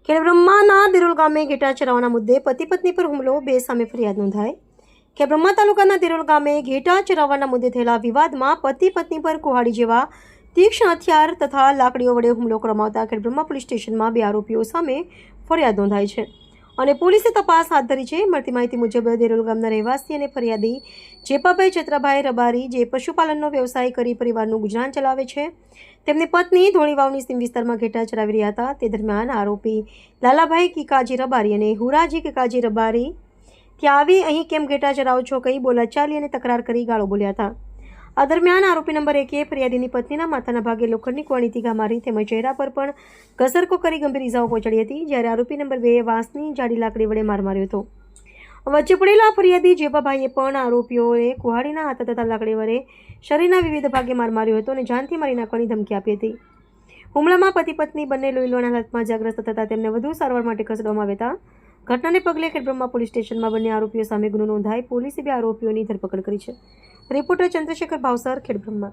ખેડબ્રહ્માના દિરોલ ગામે ઘેટા ચરાવવાના મુદ્દે પતિ પત્ની પર હુમલો, બે સામે ફરિયાદ નોંધાઈ। ખેડબ્રહ્મા તાલુકાના દિરોલ ગામે ઘેટા ચરાવવાના મુદ્દે થયેલા વિવાદમાં પતિ પત્ની પર કુહાડી જેવા તીક્ષ્ણ હથિયાર તથા લાકડીઓ વડે હુમલો કરવામાં આવતા ખેડબ્રહ્મા પોલીસ સ્ટેશનમાં 2 આરોપીઓ સામે ફરિયાદ નોંધાઈ છે અને પોલીસે તપાસ હાથ ધરી છે। મળતી માહિતી મુજબ દિરોલ ગામના રહેવાસી અને ફરિયાદી જેપાભાઈ ચત્રાભાઈ રબારી, જે પશુપાલનનો વ્યવસાય કરી પરિવારનું ગુજરાન ચલાવે છે, તેમની પત્ની ધોળીવાવની સીમ વિસ્તારમાં ઘેટા ચરાવી રહ્યા હતા। તે દરમિયાન આરોપી લાલાભાઈ કિકાજી રબારી અને હુરાજી કિકાજી રબારી ત્યાં આવી અહીં કેમ ઘેટા ચરાવો છો કહી બોલાચાલી અને તકરાર કરી ગાળો બોલ્યા હતા। આ દરમિયાન આરોપી નંબર 1 ફરિયાદીની પત્નીના માથાના ભાગે લોખંડની કુવાણીથી ઘા મારી તેમજ ચહેરા પર પણ ઘસરકો કરી ગંભીર ઇજાઓ પહોંચાડી હતી, જ્યારે આરોપી નંબર 2 વાંસની જાડી લાકડી વડે માર માર્યો હતો। વચ્ચે પડેલા ફરિયાદી જેપાભાઈએ પણ આરોપીઓએ કુહાડીના હાથ તથા લાકડી વડે શરીરના વિવિધ ભાગે માર માર્યો હતો અને જાનથી મારી નાખવાની ધમકી આપી હતી। હુમલામાં પતિ પત્ની બંને લોહીલોના હાલતમાં ઇજાગ્રસ્ત થતા તેમને વધુ સારવાર માટે ખસેડવામાં આવ્યા હતા। ઘટનાને પગલે ખેડબ્રહ્મા પોલીસ સ્ટેશનમાં બંને આરોપીઓ સામે ગુનો નોંધાઈ પોલીસે 2 આરોપીઓની ધરપકડ કરી છે। રિપોર્ટર ચંદ્રશેખર ભાવસર, ખેડબ્રહ્મા।